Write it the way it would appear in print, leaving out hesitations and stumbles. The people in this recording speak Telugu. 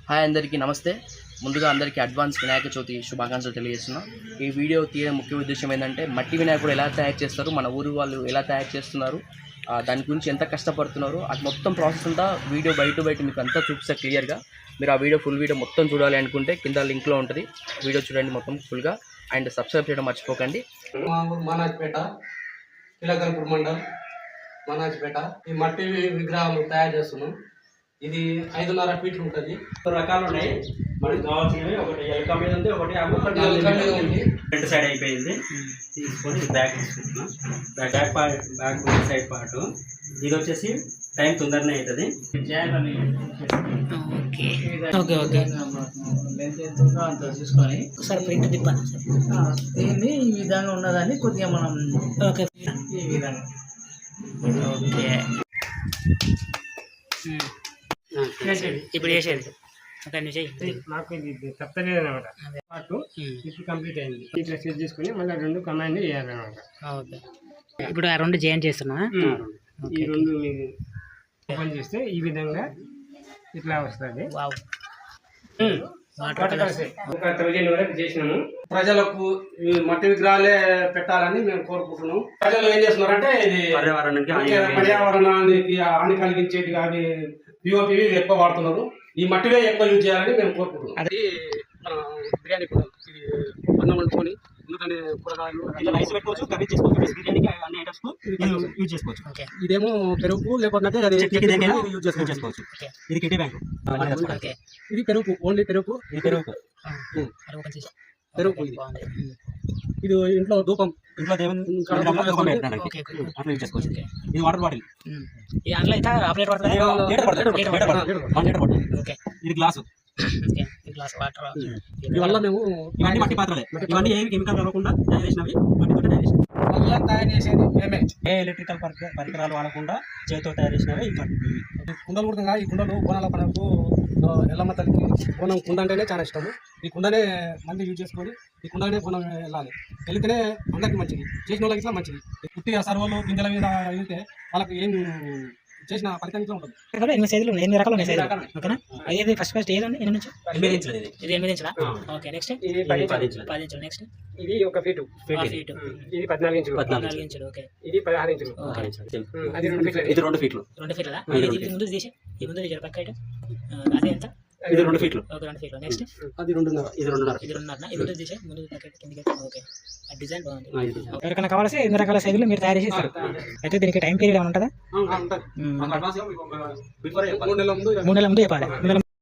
హాయ్ అందరికీ నమస్తే. ముందుగా అందరికీ అడ్వాన్స్ వినాయక చవితి శుభాకాంక్షలు తెలియజేస్తున్నాం. ఈ వీడియో తీయడం ముఖ్య ఉద్దేశం ఏంటంటే మట్టి వినాయకుడు ఎలా తయారు చేస్తారు, మన ఊరు వాళ్ళు ఎలా తయారు చేస్తున్నారు, దాని గురించి ఎంత కష్టపడుతున్నారు, అది మొత్తం ప్రాసెస్ అంతా వీడియో బయట మీకు అంతా చూపిస్తా క్లియర్గా. మీరు ఆ వీడియో ఫుల్ వీడియో మొత్తం చూడాలి అనుకుంటే కింద లింక్లో ఉంటుంది, వీడియో చూడండి మొత్తం ఫుల్గా. అండ్ సబ్స్క్రైబ్ చేయడం మర్చిపోకండి. మానాజ్పేట కిలగల్పూర్ మండల్ మానాజ్పేట ఈ మట్టి విగ్రహాలు తయారు చేస్తున్నాం. ఇది 5.5 ఫీట్లు ఉంటుంది. రకాలు ఉన్నాయి మనకి కావాల్సినవి. ఒకటి ఎలక మీద ఉంది, ఒకటి ఎలక మీద ఉంది. ఫ్రంట్ సైడ్ అయిపోయింది. తీసుకొని బ్యాక్ తీసుకుంటున్నాం. బ్యాక్ సైడ్ పార్ట్ ఇది వచ్చేసి టైం తొందరనే అవుతుంది. ఓకే ఓకే లెంత్ ఎంత ఉందో అంత చూసుకొని ఒకసారి ప్రింట్ తిప్పాను. దీన్ని ఈ విధంగా ఉన్నదాన్ని కొద్దిగా మనం ఓకే ఈ విధంగా ఓకే ఇప్పుడు చేసేది ఓకే నువ్వు చెయ్యి. నాకు ఇది తప్పలేదు అనమాట. పార్ట్ ఇప్పుడు కంప్లీట్ అయింది. ఇట్లా సెట్ చేసుకుని మళ్ళీ 2 కమాండ్ వేయాలన్నమాట. ఓకే ఇప్పుడు ఆ 2 జాయిన్ చేస్తున్నా. ఈ 2 మీరు ఓపెన్ చేస్తే ఈ విధంగా ఇట్లా వస్తుంది. వావ్ ఒక 1000 వరకు చేసినాము. ప్రజలకు ఈ మట్టి విగ్రహాలే పెట్టాలని మేము కోరుకుంటున్నాం. ప్రజలు ఏం చేస్తున్నారంటే ఇది పర్యావరణానికి హాని కలిగించేది అవి పిఓపి ఎక్కువ వాడుతున్నారు. ఈ మట్టివే ఎక్కువ యూజ్ చేయాలని మేము కోరుకుంటున్నాం. అది బిర్యానీ కూడా ఇది అన్నం వండుకొని ఎందుకంటే కూరగాయలు రైస్ పెట్టుకోవచ్చు, కర్రీ చేసుకోవచ్చు, బిర్యానీకి అన్ని ఐటమ్స్ యూజ్ చేసుకోవచ్చు. ఇదేమో పెరుగు లేకపోతే యూజ్ చేసుకోవచ్చు. ఇది కిటీ బ్యాంక్. ఇది పెరుగు, ఓన్లీ పెరుగు. ఇది పెరుగు పెరుగు ఇది ఇంట్లో ధూపం, ఇంట్లో దేవుని అట్లా యూజ్ చేసుకోవచ్చు. ఇది వాటర్ బాటిల్. అందులో అయితే ఆపరేట్ పడుతుంది. ఓకే ఇది గ్లాసు. Glass water. ఇవల్ల మేము ఇవన్నీ మట్టి పాత్రలే. ఇవన్నీ ఏమి కెమికల్ కలవకుండా తయారు చేసినవి. మట్టితో తయారు చేసినవి. తయారు చేసేది మేమే. ఏ ఎలక్ట్రికల్ పరికరాలు వాడకుండా చేతితో తయారు చేసినవి ఈ కుండలు కూడా. ఈ కుండలు బోనాల పండుగకు ఎల్లమ్మ తల్లికి బోనం కుండ అంటేనే చాలా ఇష్టము. ఈ కుండనే మళ్ళీ యూజ్ చేసుకొని ఈ కుండనే బోనం వెళ్ళాలి. వెళితేనే అందరికి మంచిది, చేసిన వాళ్ళకి ఇట్లా మంచిది. పుట్టిగా సర్వలు గింజల మీద వెళ్తే వాళ్ళకి ఏం చేసిన ఫలితం ఇట్లా ఉంటుంది. 8 సైజులు 8 రకాలు ఉన్నాయి సైజులు. ఓకేనా? అది ఫస్ట్ ఏదండి? 8 నుంచి 8 ఇంచులు. ఇది 8 ఇంచులా? ఓకే నెక్స్ట్ ఇది 10 ఇంచులు. నెక్స్ట్ ఇది 1 ఫీటు. ఇది 14 ఇంచులు. 14 ఇంచులు. ఓకే ఇది 16 ఇంచులు. అది 2 ఫీట్లు. ఇది 2 ఫీట్లు. 2 ఫీట్లా? ఇది ముందు తీసి ఈ ముందు తీసి పక్క అదే ఎంత? ఇది 2 ఫీట్లు. ఓకే 2 ఫీట్లు. నెక్స్ట్ అది 2.5. ఇది 2.5. ఇది 2.5. ఇది ముందు తీసి ముందు పక్క కిందకి. ఓకే ఆ డిజైన్ బాగుంది. ఎవరికైనా కావాల్సి 8 రకాల సైజులు మీరు తయారు చేసి ఇస్తారు. అయితే దీనికి టైం పీరియడ్ ఏమైనా ఉంటుందా? 3 నెలల ముందు 3 నెలల ముందు చెప్పాలి.